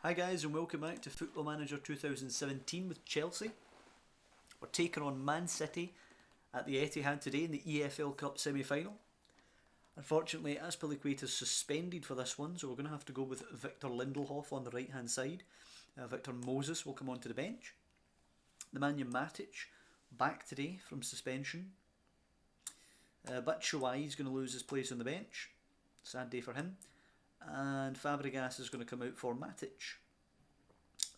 Hi guys and welcome back to Football Manager 2017 with Chelsea. We're taking on Man City at the Etihad today in the EFL Cup semi-final. Unfortunately, Azpilicueta's suspended for this one, so we're going to have to go with Victor Lindelof on the right hand side. Victor Moses will come onto the bench. The Nemanja Matic back today from suspension. Batshuayi is going to lose his place on the bench. Sad day for him. And Fabregas is going to come out for Matic.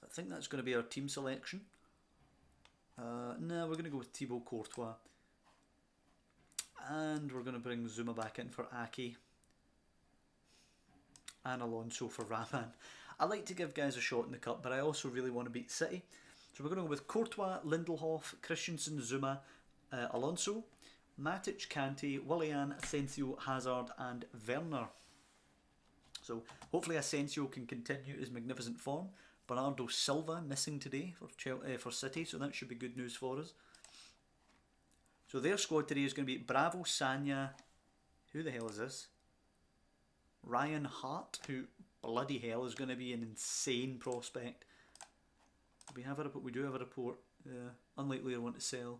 I think that's going to be our team selection. No, we're going to go with Thibaut Courtois. And we're going to bring Zuma back in for Ake. And Alonso for Rahman. I like to give guys a shot in the cup, but I also really want to beat City. So we're going to go with Courtois, Lindelof, Christensen, Zuma, Alonso, Matic, Kante, Willian, Asensio, Hazard and Werner. So hopefully Asensio can continue his magnificent form. Bernardo Silva missing today for City, so that should be good news for us. So their squad today is going to be Bravo, Sanya, who the hell is this? Ryan Hart, who bloody hell is going to be an insane prospect. We do have a report. Unlikely I want to sell.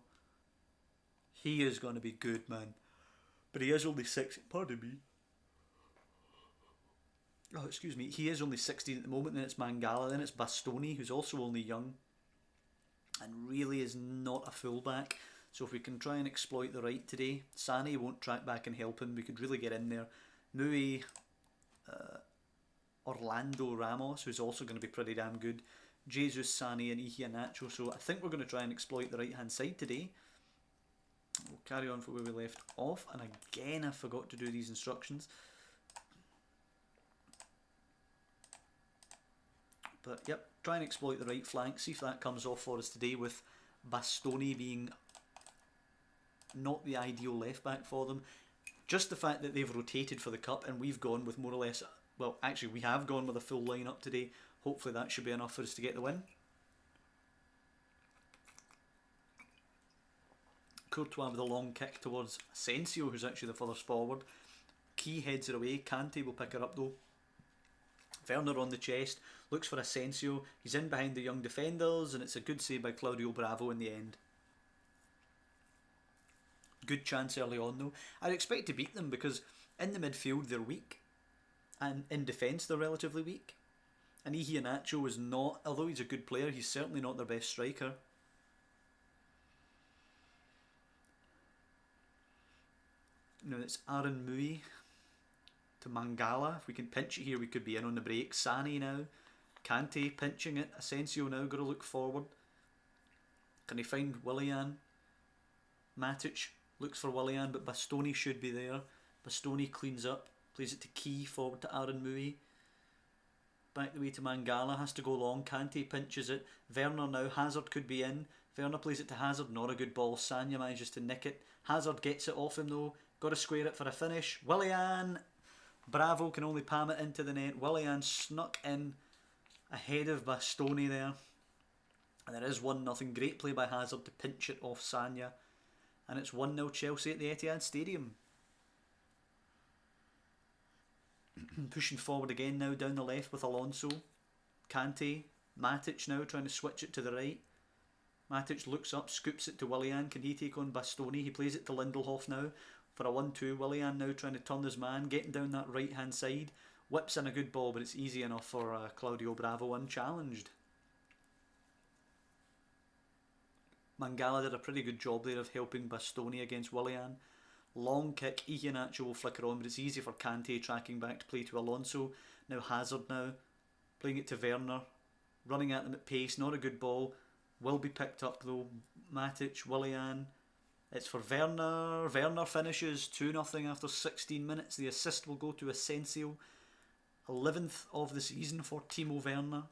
He is going to be good, man. But he is only 6. Pardon me. Oh, excuse me. He is only 16 at the moment. Then it's Mangala. Then it's Bastoni, who's also only young, and really is not a fullback. So if we can try and exploit the right today, Sane won't track back and help him. We could really get in there. Mui, Orlando Ramos, who's also going to be pretty damn good. Jesus, Sane and Iheanacho. So I think we're going to try and exploit the right hand side today. We'll carry on from where we left off. And again, I forgot to do these instructions. But yep, try and exploit the right flank. See if that comes off for us today, with Bastoni being not the ideal left back for them. Just the fact that they've rotated for the cup and we've gone with more or less, well actually we have gone with a full lineup today. Hopefully that should be enough for us to get the win. Courtois with a long kick towards Asensio, who's actually the furthest forward. Key heads her away. Kante will pick her up though. Werner on the chest, looks for Asensio. He's in behind the young defenders, and it's a good save by Claudio Bravo in the end. Good chance early on though. I'd expect to beat them because in the midfield they're weak, and in defence they're relatively weak. And Iheanacho is not, although he's a good player, he's certainly not their best striker. You know, it's Aaron Mui to Mangala. If we can pinch it here, we could be in on the break. Sane now. Kante pinching it. Asensio now got to look forward. Can he find Willian? Matic looks for Willian, but Bastoni should be there. Bastoni cleans up. Plays it to Key, forward to Aaron Mui. Back the way to Mangala. Has to go long. Kante pinches it. Werner now. Hazard could be in. Werner plays it to Hazard. Not a good ball. Sanya manages to nick it. Hazard gets it off him though. Got to square it for a finish. Willian! Bravo can only palm it into the net. Willian snuck in ahead of Bastoni there. And there is 1-0. Great play by Hazard to pinch it off Sanya. And it's 1-0 Chelsea at the Etihad Stadium. Pushing forward again now down the left with Alonso. Kante. Matic now trying to switch it to the right. Matic looks up, scoops it to Willian. Can he take on Bastoni? He plays it to Lindelof now. For a 1-2, Willian now trying to turn his man, getting down that right hand side. Whips in a good ball, but it's easy enough for Claudio Bravo unchallenged. Mangala did a pretty good job there of helping Bastoni against Willian. Long kick, Iheanacho will flicker on, but it's easy for Kante tracking back to play to Alonso. Now Hazard now, playing it to Werner. Running at them at pace, not a good ball. Will be picked up though. Matic, Willian. It's for Werner. Werner finishes 2-0 after 16 minutes. The assist will go to Asensio. 11th of the season for Timo Werner.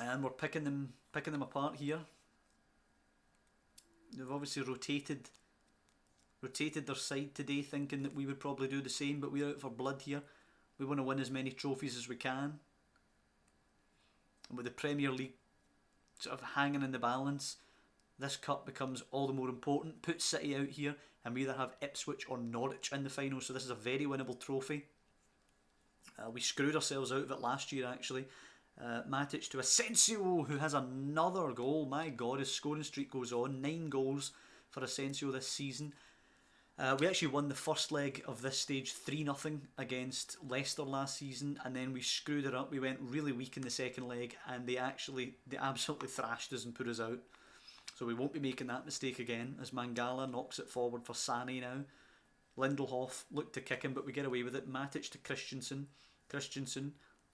And we're picking them apart here. They've obviously rotated their side today, thinking that we would probably do the same, but we're out for blood here. We want to win as many trophies as we can. And with the Premier League sort of hanging in the balance, this cup becomes all the more important. Put City out here and we either have Ipswich or Norwich in the final, so this is a very winnable trophy. We screwed ourselves out of it last year, actually. Matic to Asensio, who has another goal. My God, his scoring streak goes on. 9 goals for Asensio this season. We actually won the first leg of this stage 3-0 against Leicester last season, and then we screwed it up. We went really weak in the second leg, and they absolutely thrashed us and put us out. So we won't be making that mistake again, as Mangala knocks it forward for Sané now. Lindelhof looked to kick him, but we get away with it. Matic to Christensen,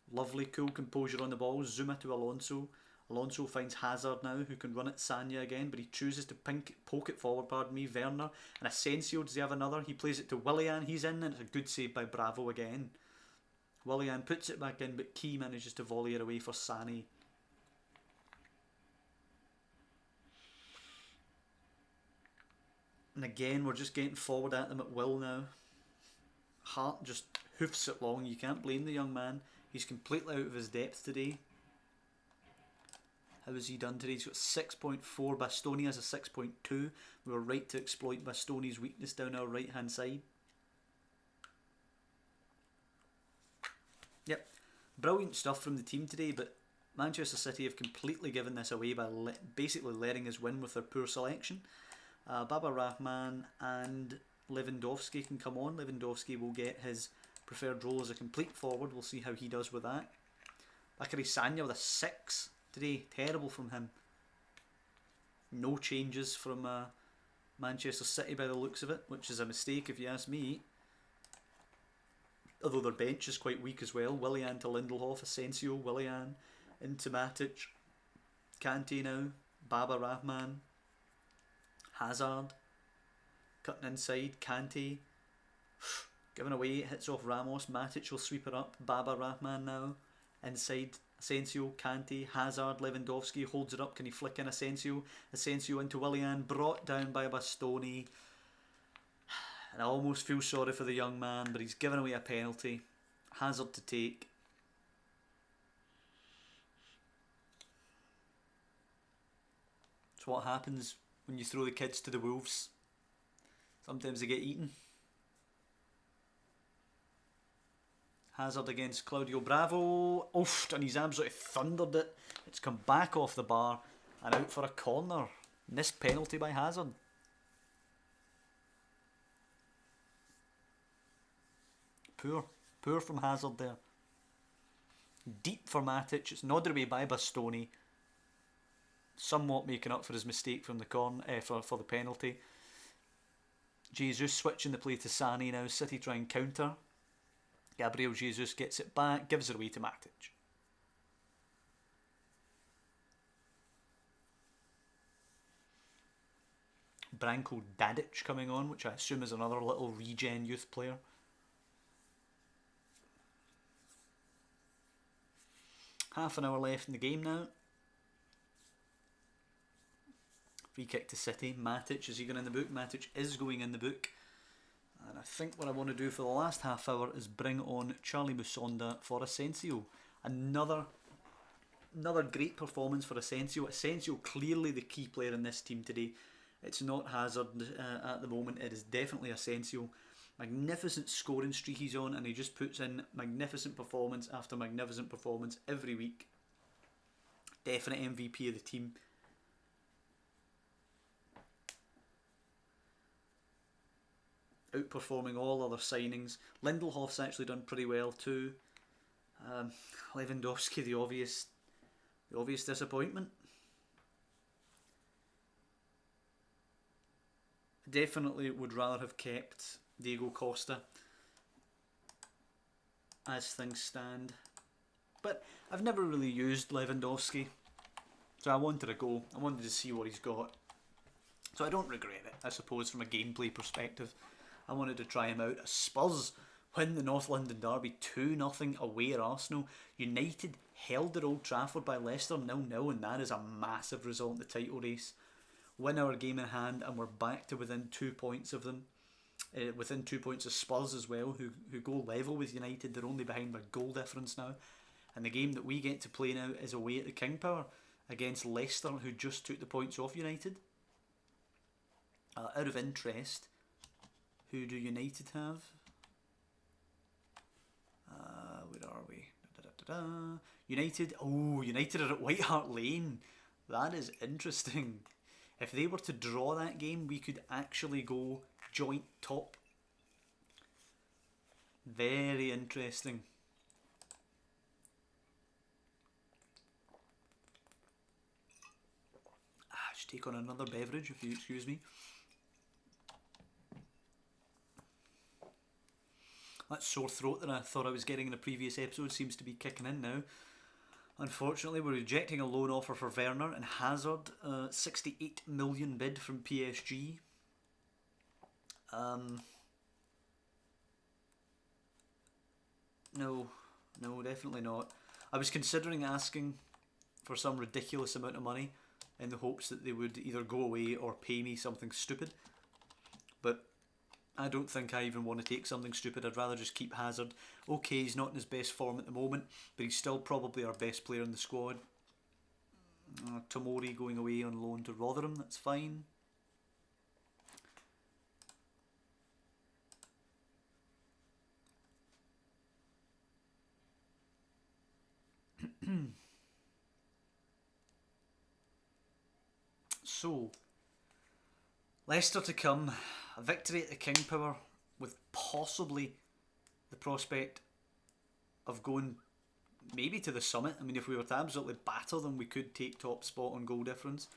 lovely, cool composure on the ball. Zuma to Alonso. Alonso finds Hazard now, who can run at Sanya again, but he chooses to poke it forward, Werner. And Asensio, does he have another? He plays it to Willian, he's in, and it's a good save by Bravo again. Willian puts it back in, but Key manages to volley it away for Sané. And again, we're just getting forward at them at will now. Hart just hoofs it long. You can't blame the young man. He's completely out of his depth today. How has he done today? He's got 6.4. Bastoni has a 6.2. We were right to exploit Bastoni's weakness down our right hand side. Yep, brilliant stuff from the team today, but Manchester City have completely given this away by basically letting us win with their poor selection. Baba Rahman and Lewandowski can come on. Lewandowski will get his preferred role as a complete forward. We'll see how he does with that. Bakary Sanya with a 6 today. Terrible from him. No changes from Manchester City by the looks of it, which is a mistake if you ask me. Although their bench is quite weak as well. Willian to Lindelhof, Asensio, Willian into Matic, Kante now, Baba Rahman, Hazard, cutting inside, Kante, giving away, it hits off Ramos, Matic will sweep it up, Baba Rahman now, inside, Asensio, Kante, Hazard, Lewandowski holds it up, can he flick in Asensio? Asensio into Willian, brought down by Bastoni, and I almost feel sorry for the young man, but he's given away a penalty, Hazard to take. It's what happens when you throw the kids to the wolves. Sometimes they get eaten. Hazard against Claudio Bravo. Oof, and he's absolutely thundered it. It's come back off the bar and out for a corner. Missed penalty by Hazard. Poor from Hazard there. Deep for Matic. It's nodded away by Bastoni. Somewhat making up for his mistake from the for the penalty. Jesus switching the play to Sané now. City try and counter. Gabriel Jesus gets it back, gives it away to Matic. Branko Dadic coming on, which I assume is another little regen youth player. Half an hour left in the game now. Free kick to City. Matic, is he going in the book? Matic is going in the book. And I think what I want to do for the last half hour is bring on Charlie Musonda for Asensio. Another great performance for Asensio. Asensio clearly the key player in this team today. It's not Hazard at the moment. It is definitely Asensio. Magnificent scoring streak he's on, and he just puts in magnificent performance after magnificent performance every week. Definite MVP of the team. Outperforming all other signings. Lindelhof's actually done pretty well too. Lewandowski, the obvious disappointment. Definitely would rather have kept Diego Costa as things stand. But I've never really used Lewandowski, so I wanted to go. I wanted to see what he's got. So I don't regret it, I suppose, from a gameplay perspective. I wanted to try him out. Spurs win the North London derby 2-0 away at Arsenal. United held at Old Trafford by Leicester 0-0, and that is a massive result in the title race. Win our game in hand, and we're back to within 2 points of them. Within 2 points of Spurs as well, who go level with United. They're only behind by goal difference now. And the game that we get to play now is away at the King Power against Leicester, who just took the points off United. Out of interest, who do United have? Da-da-da. United. Oh, United are at White Hart Lane. That is interesting. If they were to draw that game, we could actually go joint top. Very interesting. Just take on another beverage, if you excuse me. That sore throat that I thought I was getting in a previous episode seems to be kicking in now. Unfortunately, we're rejecting a loan offer for Werner and Hazard. 68 million bid from PSG. No, definitely not. I was considering asking for some ridiculous amount of money in the hopes that they would either go away or pay me something stupid. But I don't think I even want to take something stupid. I'd rather just keep Hazard. Okay, he's not in his best form at the moment, but he's still probably our best player in the squad. Tomori going away on loan to Rotherham, that's fine. So, Leicester to come, a victory at the King Power with possibly the prospect of going maybe to the summit. I mean, if we were to absolutely batter them, we could take top spot on goal difference,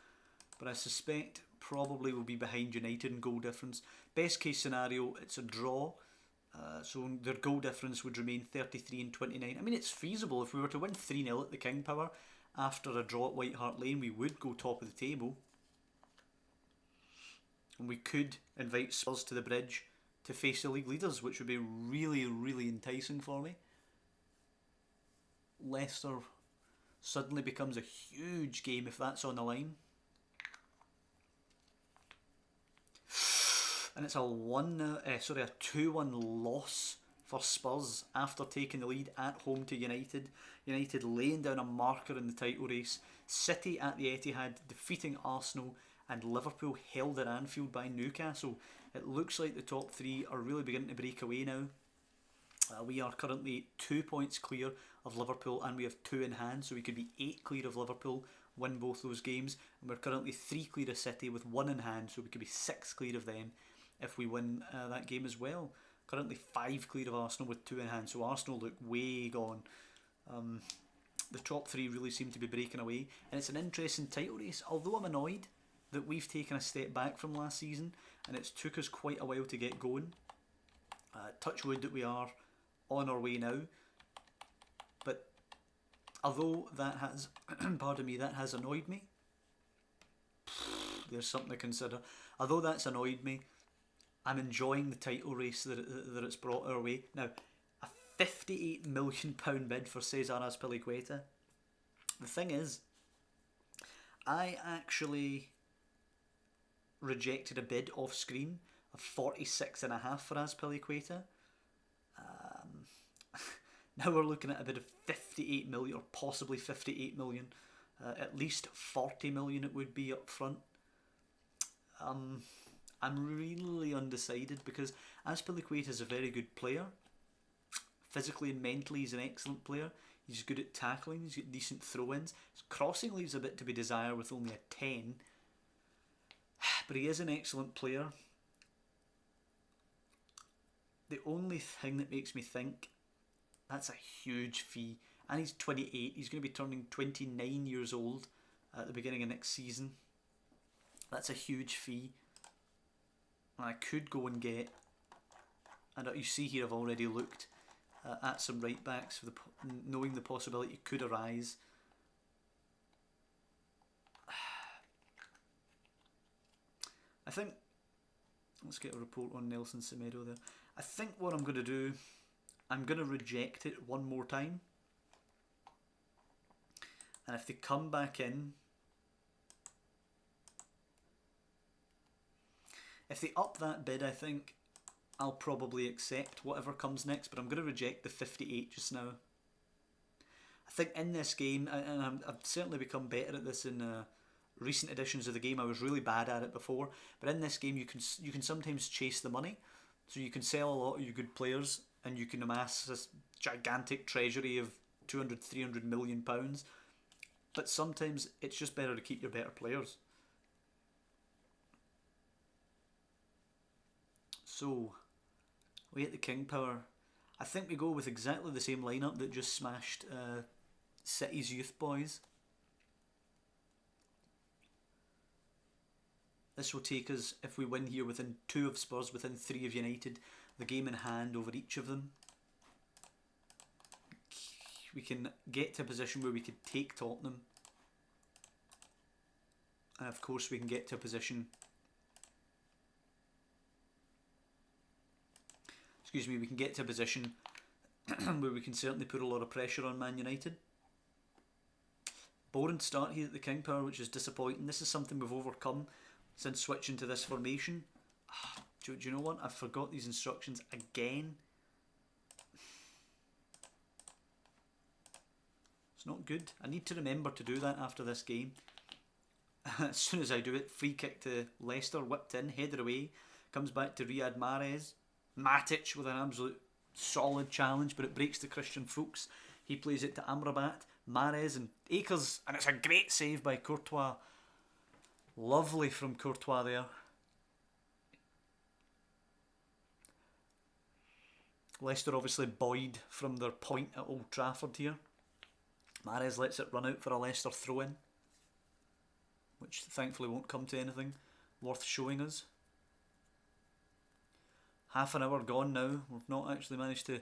but I suspect probably we'll be behind United in goal difference. Best case scenario, it's a draw, so their goal difference would remain 33 and 29. I mean, it's feasible. If we were to win 3-0 at the King Power after a draw at White Hart Lane, we would go top of the table. And we could invite Spurs to the bridge to face the league leaders, which would be really, really enticing for me. Leicester suddenly becomes a huge game if that's on the line. And it's a 2-1 loss for Spurs after taking the lead at home to United. United laying down a marker in the title race. City at the Etihad defeating Arsenal, and Liverpool held at Anfield by Newcastle. It looks like the top three are really beginning to break away now. We are currently 2 points clear of Liverpool, and we have 2 in hand, so we could be 8 clear of Liverpool, win both those games. And we're currently 3 clear of City with 1 in hand, so we could be 6 clear of them if we win that game as well. Currently 5 clear of Arsenal with 2 in hand, so Arsenal look way gone. The top 3 really seem to be breaking away, and it's an interesting title race, although I'm annoyed that we've taken a step back from last season and it's took us quite a while to get going. Touch wood that we are on our way now, but although that has pardon me, that has annoyed me, there's something to consider. Although that's annoyed me, I'm enjoying the title race that it's brought our way. Now, a £58 million bid for Cesar Azpilicueta. The thing is, I actually rejected a bid off screen of 46.5 for Azpilicueta. Now we're looking at a bid of 58 million, or possibly 58 million. At least 40 million it would be up front. I'm really undecided because Azpilicueta is a very good player. Physically and mentally he's an excellent player. He's good at tackling, he's got decent throw-ins. His crossing leaves a bit to be desired with only a 10. But he is an excellent player. The only thing that makes me think that's a huge fee, and he's 28, he's going to be turning 29 years old at the beginning of next season. That's a huge fee. And I could go and get, and you see here I've already looked at some right backs for knowing the possibility it could arise. I think, let's get a report on Nelson Semedo there. I think what I'm going to do, I'm going to reject it one more time. And if they come back in, if they up that bid, I think I'll probably accept whatever comes next, but I'm going to reject the 58 just now. I think in this game, and I've certainly become better at this in recent editions of the game. I was really bad at it before, but in this game you can sometimes chase the money, so you can sell a lot of your good players and you can amass this gigantic treasury of 200, 300 million pounds. But sometimes it's just better to keep your better players. So, we hit the King Power. I think we go with exactly the same lineup that just smashed City's youth boys. This will take us, if we win here, within 2 of Spurs, within 3 of United, the game in hand over each of them. We can get to a position where we could take Tottenham. And of course we can get to a position... Excuse me, we can get to a position where we can certainly put a lot of pressure on Man United. Boring start here at the King Power, which is disappointing. This is something we've overcome since switching to this formation. Do you know what? I forgot these instructions again. It's not good. I need to remember to do that after this game. As soon as I do it, free kick to Leicester, whipped in, headed away. Comes back to Riyad Mahrez. Matic with an absolute solid challenge, but it breaks to Christian Fuchs. He plays it to Amrabat, Mahrez and Akers, and it's a great save by Courtois. Lovely from Courtois there. Leicester obviously buoyed from their point at Old Trafford here. Mahrez lets it run out for a Leicester throw-in, which thankfully won't come to anything worth showing us. Half an hour gone now. We've not actually managed to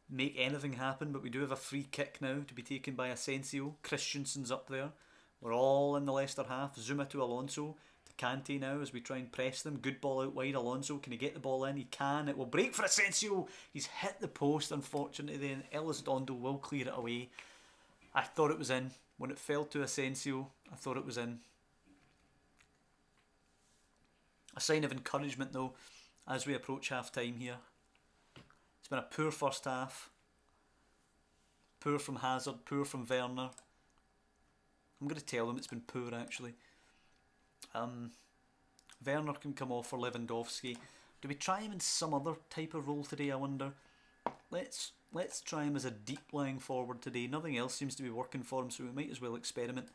make anything happen, but we do have a free kick now to be taken by Asensio. Christensen's up there. We're all in the Leicester half. Zuma to Alonso, to Conte now as we try and press them. Good ball out wide. Alonso, can he get the ball in? He can. It will break for Asensio. He's hit the post, unfortunately. Then Elizondo will clear it away. I thought it was in. When it fell to Asensio, I thought it was in. A sign of encouragement though as we approach half time here. It's been a poor first half. Poor from Hazard, poor from Werner. I'm going to tell them it's been poor actually. Werner can come off for Lewandowski. Do we try him in some other type of role today, I wonder? Let's try him as a deep lying forward today. Nothing else seems to be working for him, so we might as well experiment.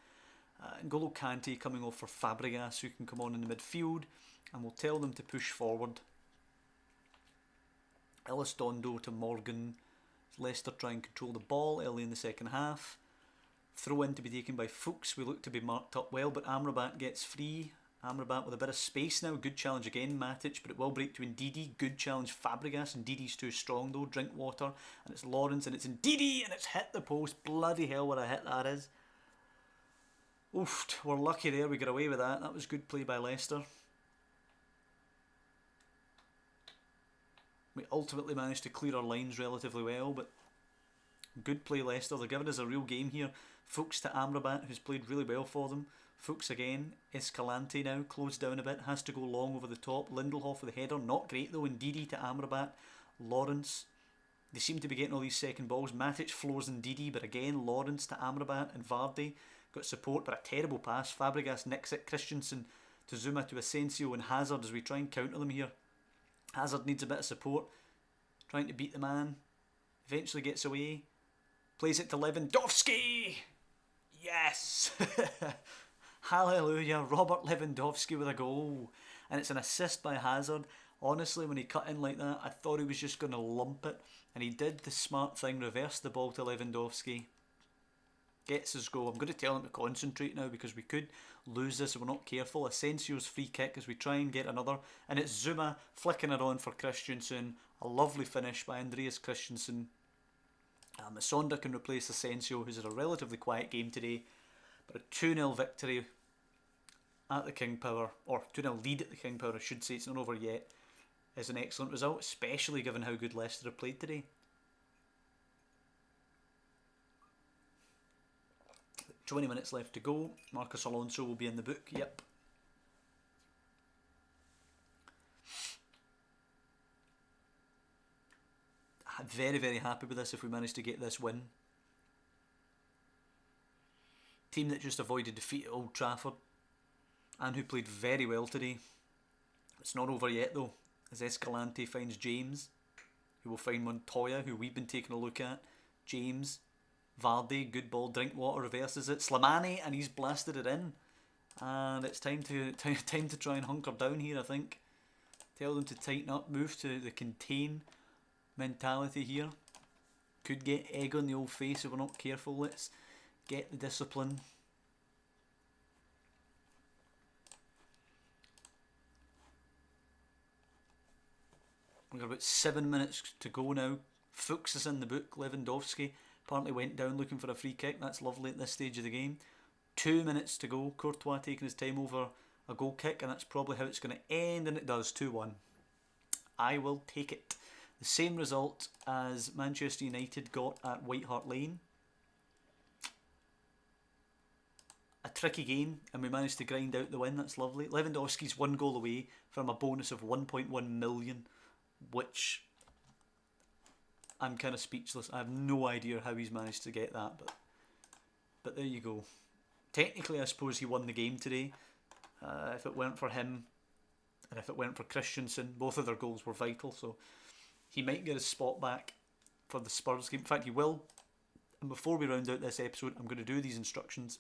N'Golo Kante coming off for Fabregas, who can come on in the midfield, and we'll tell them to push forward. Elizondo to Morgan. Leicester try and control the ball early in the second half. Throw in to be taken by Fuchs. We look to be marked up well, but Amrabat gets free. Amrabat with a bit of space now. Good challenge again, Matic, but it will break to Ndidi. Good challenge, Fabregas. Ndidi's too strong though. Drink water. And it's Lawrence and it's Ndidi and it's hit the post. Bloody hell, what a hit that is. Oof, we're lucky there. We got away with that. That was good play by Leicester. We ultimately managed to clear our lines relatively well, but good play Leicester. They're giving us a real game here. Fuchs to Amrabat, who's played really well for them. Fuchs again. Escalante now, closed down a bit, has to go long over the top. Lindelhoff with the header, not great though. Ndidi to Amrabat. Lawrence. They seem to be getting all these second balls. Matic floors Ndidi, but again Lawrence to Amrabat and Vardy. Got support, but a terrible pass. Fabregas nicks it. Christensen to Zuma to Asensio and Hazard as we try and counter them here. Hazard needs a bit of support. Trying to beat the man. Eventually gets away. Plays it to Lewandowski. Yes. Hallelujah. Robert Lewandowski with a goal. And it's an assist by Hazard. Honestly, when he cut in like that, I thought he was just going to lump it. And he did the smart thing. Reversed the ball to Lewandowski. Gets his goal. I'm going to tell him to concentrate now because we could lose this if we're not careful. Asensio's free kick as we try and get another. And it's Zuma flicking it on for Christensen. A lovely finish by Andreas Christensen. Masonda can replace Asensio, who's had a relatively quiet game today. But a 2-0 victory at the King Power, or 2-0 lead at the King Power, I should say, it's not over yet, is an excellent result, especially given how good Leicester have played today. 20 minutes left to go. Marcus Alonso will be in the book, yep. Very, very happy with this if we manage to get this win. Team that just avoided defeat at Old Trafford and who played very well today. It's not over yet though, as Escalante finds James, who will find Montoya, who we've been taking a look at. James, Vardy, good ball, Drinkwater reverses it, Slimani, and he's blasted it in. And it's time to time to try and hunker down here, I think. Tell them to tighten up, move to the contain mentality here. Could get egg on the old face if we're not careful. Let's get the discipline. We've got about 7 minutes to go now. Fuchs is in the book. Lewandowski apparently went down looking for a free kick. That's lovely at this stage of the game. 2 minutes to go. Courtois taking his time over a goal kick, and that's probably how it's going to end, and it does. 2-1. I will take it. The same result as Manchester United got at White Hart Lane. A tricky game, and we managed to grind out the win. That's lovely. Lewandowski's 1 goal away from a bonus of 1.1 million, which I'm kind of speechless. I have no idea how he's managed to get that, but there you go. Technically, I suppose he won the game today. If it weren't for him, and if it weren't for Christensen, both of their goals were vital, so he might get his spot back for the Spurs game. In fact, he will. And before we round out this episode, I'm going to do these instructions.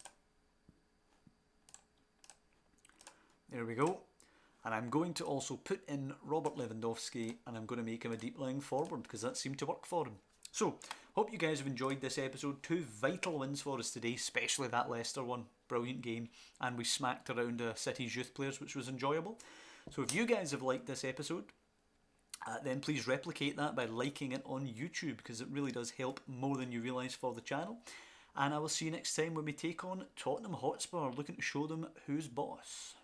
There we go. And I'm going to also put in Robert Lewandowski, and I'm going to make him a deep lying forward because that seemed to work for him. So, hope you guys have enjoyed this episode. 2 vital wins for us today, especially that Leicester one. Brilliant game. And we smacked around City's youth players, which was enjoyable. So if you guys have liked this episode, then please replicate that by liking it on YouTube, because it really does help more than you realise for the channel. And I will see you next time when we take on Tottenham Hotspur, looking to show them who's boss.